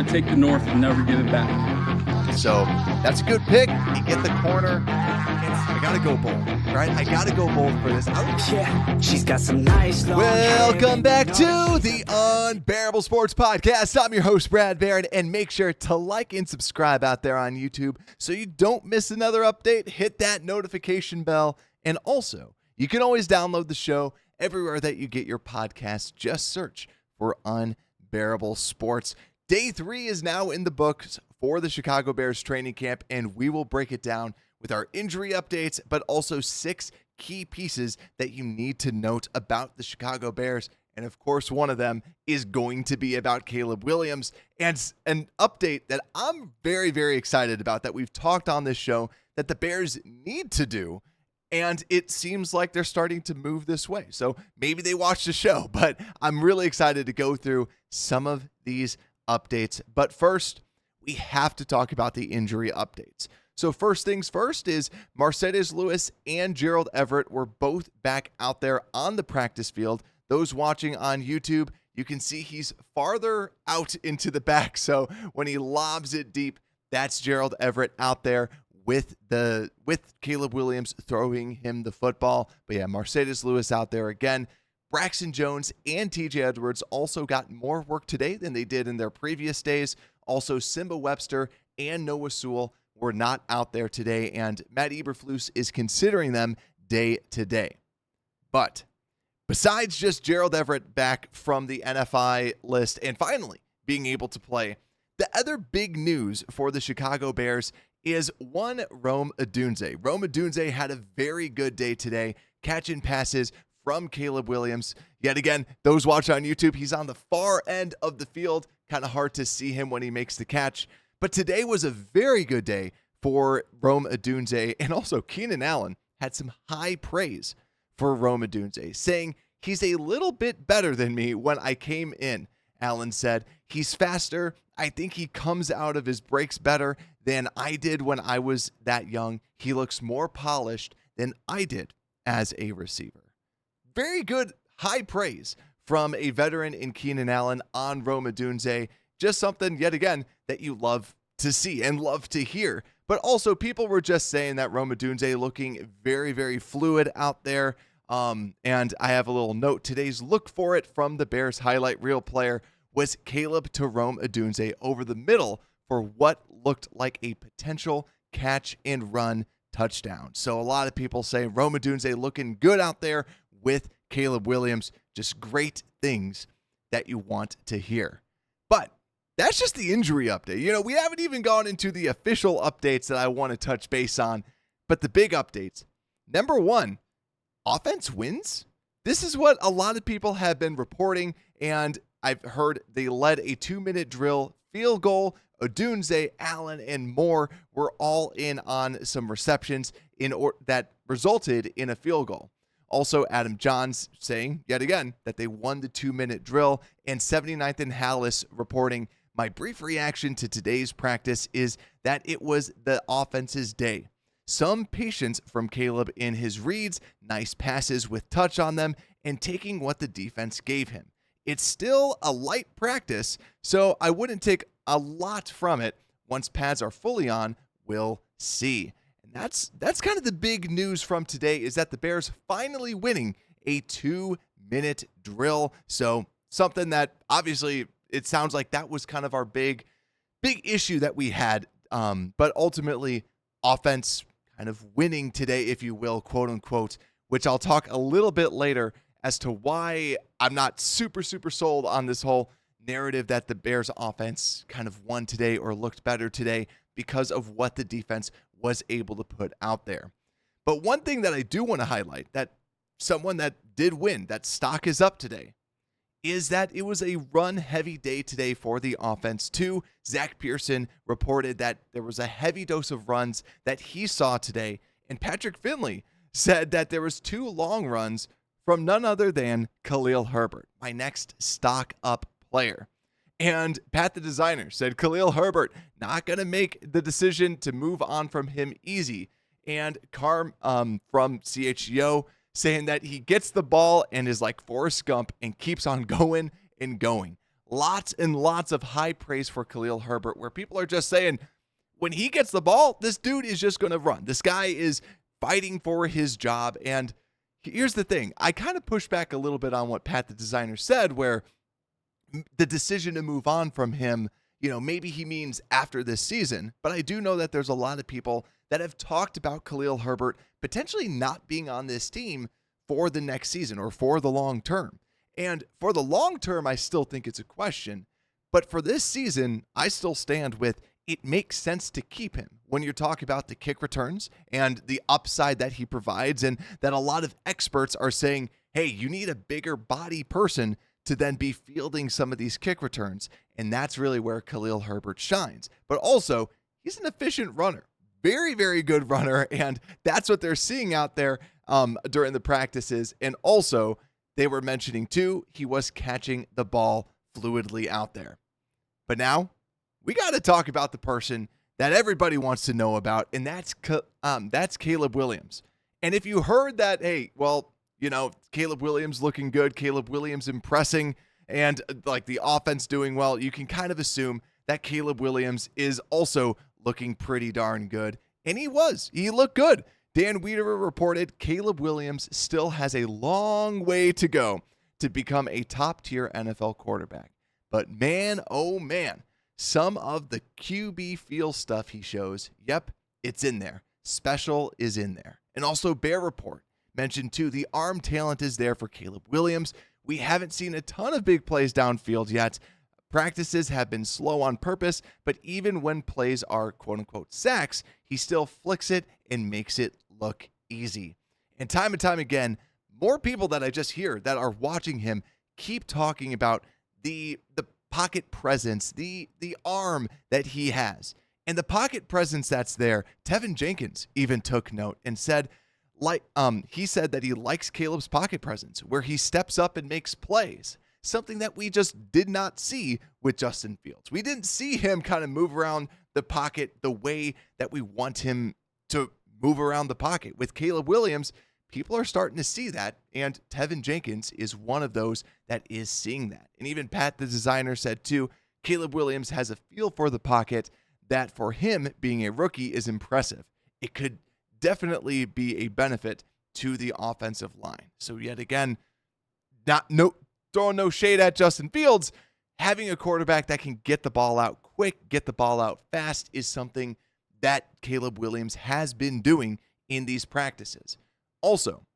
going to take the North and never give it back. So that's a good pick. You get the corner. I got to go bold, right? I got to go bold for this. Yeah, she's got some nice long Welcome hair. back to the Unbearable Sports Podcast. I'm your host, Brad Barron, and make sure to like and subscribe out there on YouTube so you don't miss another update. Hit that notification bell. And also, you can always download the show everywhere that you get your podcasts. Just search for Unbearable Sports. Day 3 is now in the books for the Chicago Bears training camp, and we will break it down with our injury updates, but also 6 key pieces that you need to note about the Chicago Bears. And of course, one of them is going to be about Caleb Williams, and an update that I'm very, very excited about that we've talked on this show that the Bears need to do. And it seems like they're starting to move this way. So maybe they watched the show, but I'm really excited to go through some of these updates. But first, we have to talk about the injury updates. So first things first is Marcedes Lewis and Gerald Everett were both back out there on the practice field. Those watching on YouTube, you can see he's farther out into the back. So when he lobs it deep, that's Gerald Everett out there with Caleb Williams throwing him the football. But yeah, Marcedes Lewis out there again. Braxton Jones and TJ Edwards also got more work today than they did in their previous days. Also, Simba Webster and Noah Sewell were not out there today, and Matt Eberflus is considering them day to day. But besides just Gerald Everett back from the NFI list and finally being able to play, the other big news for the Chicago Bears is one Rome Odunze. Rome Odunze had a very good day today, catching passes from Caleb Williams. Yet again, those watching on YouTube, he's on the far end of the field. Kind of hard to see him when he makes the catch. But today was a very good day for Rome Odunze, and also Keenan Allen had some high praise for Rome Odunze, saying he's a little bit better than me when I came in. Allen said, he's faster. I think he comes out of his breaks better than I did when I was that young. He looks more polished than I did as a receiver. Very good high praise from a veteran in Keenan Allen on Rome Odunze. Just something, yet again, that you love to see and love to hear. But also, people were just saying that Rome Odunze looking very, very fluid out there. And I have a little note. Today's look for it from the Bears highlight reel player was Caleb to Rome Odunze over the middle for what looked like a potential catch and run touchdown. So a lot of people say Rome Odunze looking good out there with Caleb Williams. Just great things that you want to hear. But that's just the injury update. You know, we haven't even gone into the official updates that I want to touch base on. But the big updates. Number 1, offense wins. This is what a lot of people have been reporting, and I've heard they led a 2-minute drill, field goal. Odunze, Allen, and Moore were all in on some receptions that resulted in a field goal. Also, Adam Johns saying, yet again, that they won the 2-minute drill, and 79th and Hallis reporting, my brief reaction to today's practice is that it was the offense's day. Some patience from Caleb in his reads, nice passes with touch on them, and taking what the defense gave him. It's still a light practice, so I wouldn't take a lot from it. Once pads are fully on, we'll see. And that's kind of the big news from today, is that the Bears finally winning a 2-minute drill. So something that obviously it sounds like that was kind of our big issue that we had. But ultimately, offense kind of winning today, if you will, quote unquote, which I'll talk a little bit later as to why I'm not super sold on this whole narrative that the Bears offense kind of won today or looked better today because of what the defense was able to put out there. But one thing that I do want to highlight, that someone that did win, that stock is up today, is that it was a run-heavy day today for the offense too. Zach Pearson reported that there was a heavy dose of runs that he saw today, and Patrick Finley said that there was 2 long runs from none other than Khalil Herbert, my next stock up player. And Pat the designer said Khalil Herbert not going to make the decision to move on from him easy. And Carm from CHGO saying that he gets the ball and is like Forrest Gump and keeps on going and going. lots and lots of high praise for Khalil Herbert, where people are just saying, when he gets the ball, this dude is just going to run. This guy is fighting for his job. And here's the thing. I kind of push back a little bit on what Pat the designer said, where the decision to move on from him, maybe he means after this season. But I do know that there's a lot of people that have talked about Khalil Herbert potentially not being on this team for the next season or for the long term. And for the long term, I still think it's a question. But for this season, I still stand with it makes sense to keep him when you're talking about the kick returns and the upside that he provides, and that a lot of experts are saying, hey, you need a bigger body person to then be fielding some of these kick returns. And that's really where Khalil Herbert shines. But also, he's an efficient runner. Very, very good runner. And that's what they're seeing out there during the practices. And also, they were mentioning too, he was catching the ball fluidly out there. But now, we got to talk about the person that everybody wants to know about, and that's Caleb Williams. And if you heard that, hey, well, Caleb Williams looking good, Caleb Williams impressing, and like the offense doing well, you can kind of assume that Caleb Williams is also looking pretty darn good. And he looked good. Dan Wiederer reported Caleb Williams still has a long way to go to become a top-tier NFL quarterback. But man, oh man, some of the QB feel stuff he shows, yep, it's in there. Special is in there. And also Bear Report mentioned too, the arm talent is there for Caleb Williams. We haven't seen a ton of big plays downfield yet. Practices have been slow on purpose, but even when plays are quote-unquote sacks, he still flicks it and makes it look easy. And time again, more people that I just hear that are watching him keep talking about the pocket presence, the arm that he has. And the pocket presence that's there, Tevin Jenkins even took note and said, he said that he likes Caleb's pocket presence, where he steps up and makes plays, something that we just did not see with Justin Fields. We didn't see him kind of move around the pocket the way that we want him to move around the pocket. With Caleb Williams, people are starting to see that, and Tevin Jenkins is one of those that is seeing that. And even Pat, the designer, said too, Caleb Williams has a feel for the pocket that for him being a rookie is impressive. It could definitely be a benefit to the offensive line. So yet again, throwing no shade at Justin Fields, having a quarterback that can get the ball out quick, get the ball out fast is something that Caleb Williams has been doing in these practices. Also,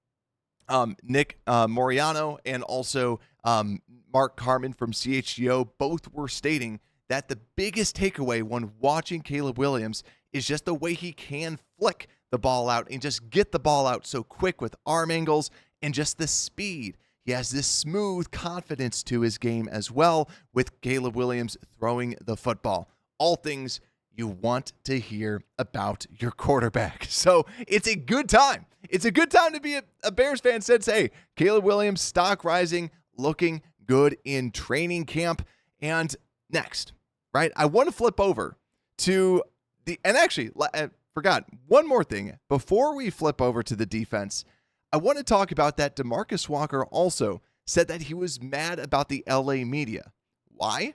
Nick Moriano and also Mark Carmen from CHGO both were stating that the biggest takeaway when watching Caleb Williams is just the way he can flick the ball out and just get the ball out so quick with arm angles and just the speed. He has this smooth confidence to his game as well with Caleb Williams throwing the football. All things you want to hear about your quarterback. So it's a good time. It's a good time to be a Bears fan since, hey, Caleb Williams, stock rising, looking good in training camp. And next, right, I want to flip over to I forgot one more thing. Before we flip over to the defense, I want to talk about that DeMarcus Walker also said that he was mad about the LA media. Why?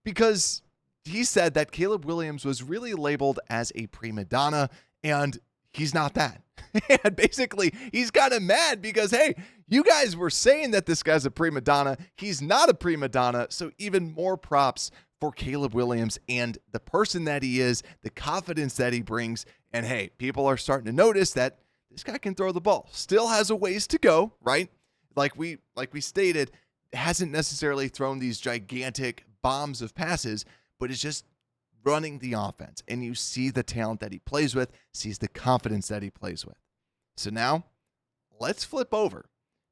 Because he said that Caleb Williams was really labeled as a prima donna, and he's not that. And basically, he's kind of mad because, hey, you guys were saying that this guy's a prima donna. He's not a prima donna, so even more props for Caleb Williams and the person that he is, the confidence that he brings. And, hey, people are starting to notice that this guy can throw the ball. Still has a ways to go, right? Like we stated, hasn't necessarily thrown these gigantic bombs of passes, but is just running the offense. And you see the talent that he plays with, sees the confidence that he plays with. So now, let's flip over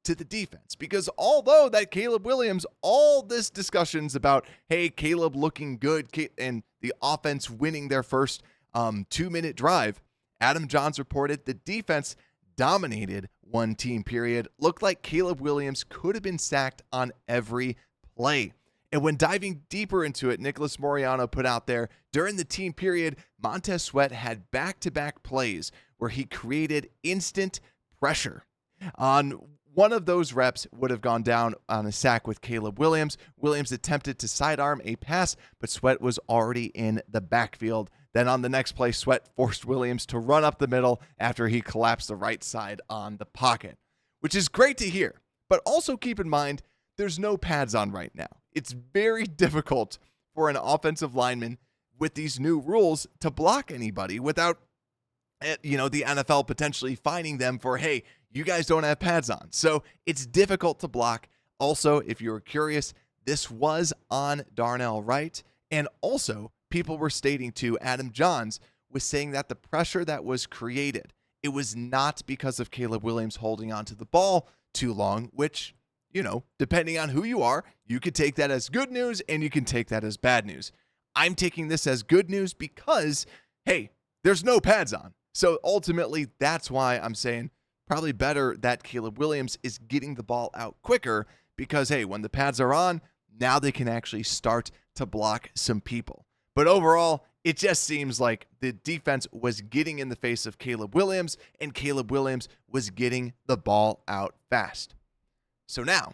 to the defense. Because although that Caleb Williams, all this discussions about, hey, Caleb looking good and the offense winning their first 2-minute drive, Adam Johns reported the defense dominated one team period. Looked like Caleb Williams could have been sacked on every play. And when diving deeper into it, Nicholas Moriano put out there, during the team period, Montez Sweat had back-to-back plays where he created instant pressure. On One of those reps would have gone down on a sack with Caleb Williams. Williams attempted to sidearm a pass, but Sweat was already in the backfield. Then on the next play, Sweat forced Williams to run up the middle after he collapsed the right side on the pocket, which is great to hear. But also keep in mind, there's no pads on right now. It's very difficult for an offensive lineman with these new rules to block anybody without, the NFL potentially fining them for, hey, you guys don't have pads on. So it's difficult to block. Also, if you were curious, this was on Darnell Wright. And also, people were stating too, Adam Johns was saying that the pressure that was created, it was not because of Caleb Williams holding onto the ball too long, which, depending on who you are, you could take that as good news and you can take that as bad news. I'm taking this as good news because, hey, there's no pads on. So ultimately, that's why I'm saying probably better that Caleb Williams is getting the ball out quicker because, hey, when the pads are on, now they can actually start to block some people. But overall, it just seems like the defense was getting in the face of Caleb Williams, and Caleb Williams was getting the ball out fast. So now,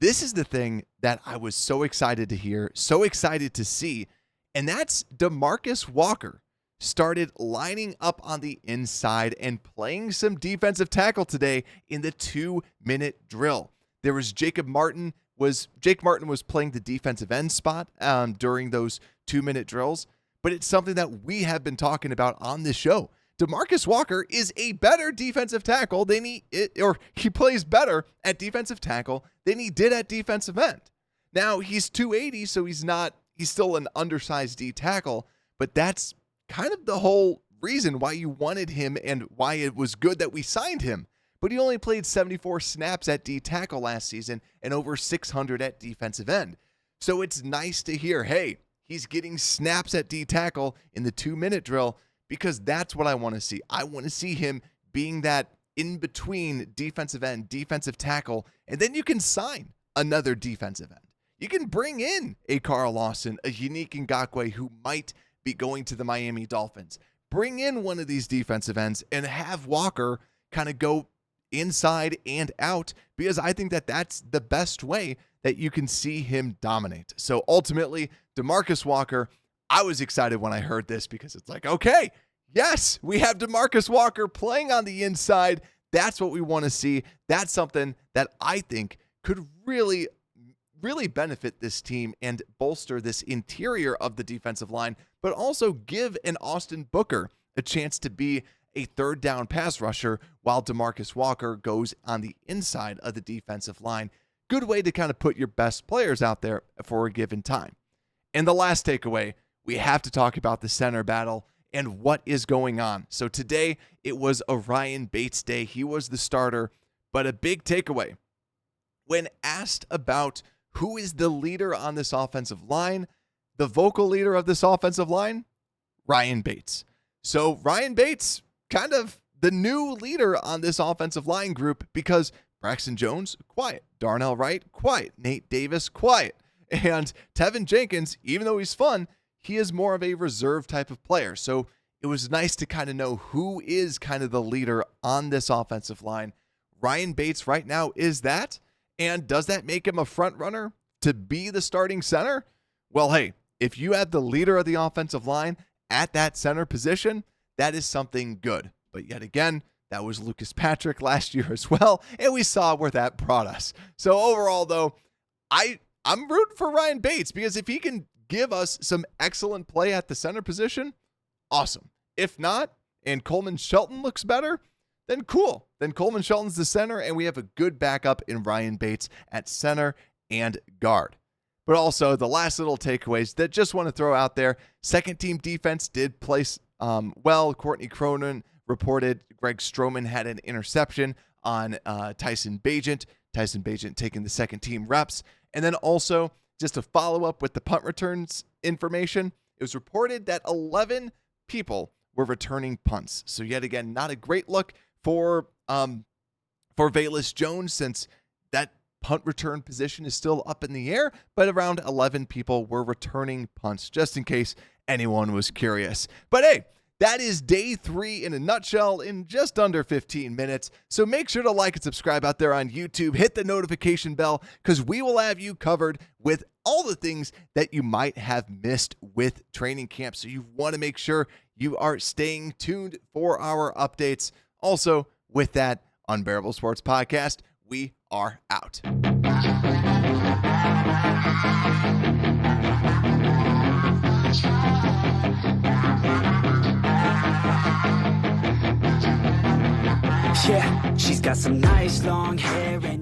this is the thing that I was so excited to hear, so excited to see, and that's DeMarcus Walker started lining up on the inside and playing some defensive tackle today in the 2-minute drill. There was Jake Martin was playing the defensive end spot during those 2-minute drills, but it's something that we have been talking about on this show. DeMarcus Walker is a better defensive tackle than he plays better at defensive tackle than he did at defensive end. Now, he's 280, so he's still an undersized D tackle, but that's kind of the whole reason why you wanted him and why it was good that we signed him. But he only played 74 snaps at D tackle last season and over 600 at defensive end. So it's nice to hear, hey, he's getting snaps at D tackle in the 2-minute drill because that's what I want to see. I want to see him being that in between defensive end, defensive tackle, and then you can sign another defensive end. You can bring in a Carl Lawson, a Unique Ngakoue who might be going to the Miami Dolphins. Bring in one of these defensive ends and have Walker kind of go inside and out because I think that that's the best way that you can see him dominate. So ultimately, DeMarcus Walker, I was excited when I heard this because it's like, okay, yes, we have DeMarcus Walker playing on the inside. That's what we want to see. That's something that I think could really benefit this team and bolster this interior of the defensive line, but also give an Austin Booker a chance to be a third down pass rusher while DeMarcus Walker goes on the inside of the defensive line. Good way to kind of put your best players out there for a given time. And the last takeaway, we have to talk about the center battle and what is going on. So today it was Orion Bates Day. He was the starter, but a big takeaway when asked about who is the leader on this offensive line, the vocal leader of this offensive line, Ryan Bates. So Ryan Bates, kind of the new leader on this offensive line group because Braxton Jones, quiet. Darnell Wright, quiet. Nate Davis, quiet. And Tevin Jenkins, even though he's fun, he is more of a reserve type of player. So it was nice to kind of know who is kind of the leader on this offensive line. Ryan Bates right now is that. And does that make him a front runner to be the starting center? Well, hey, if you have the leader of the offensive line at that center position, that is something good. But yet again, that was Lucas Patrick last year as well, and we saw where that brought us. So overall, though, I'm rooting for Ryan Bates because if he can give us some excellent play at the center position, awesome. If not, and Coleman Shelton looks better, then cool. Then Coleman Shelton's the center, and we have a good backup in Ryan Bates at center and guard. But also, the last little takeaways that just want to throw out there, second team defense did place well. Courtney Cronin reported Greg Stroman had an interception on Tyson Bagent. Tyson Bagent taking the second team reps. And then also, just to follow up with the punt returns information, it was reported that 11 people were returning punts. So yet again, not a great look for Velus Jones since that punt return position is still up in the air, but around 11 people were returning punts, just in case anyone was curious. But hey, That is day 3 in a nutshell in just under 15 minutes. So make sure to like and subscribe out there on YouTube. Hit the notification bell because we will have you covered with all the things that you might have missed with training camp. So you want to make sure you are staying tuned for our updates. Also, with that, Unbearable Sports Podcast, we are out. Yeah, she's got some nice long hair and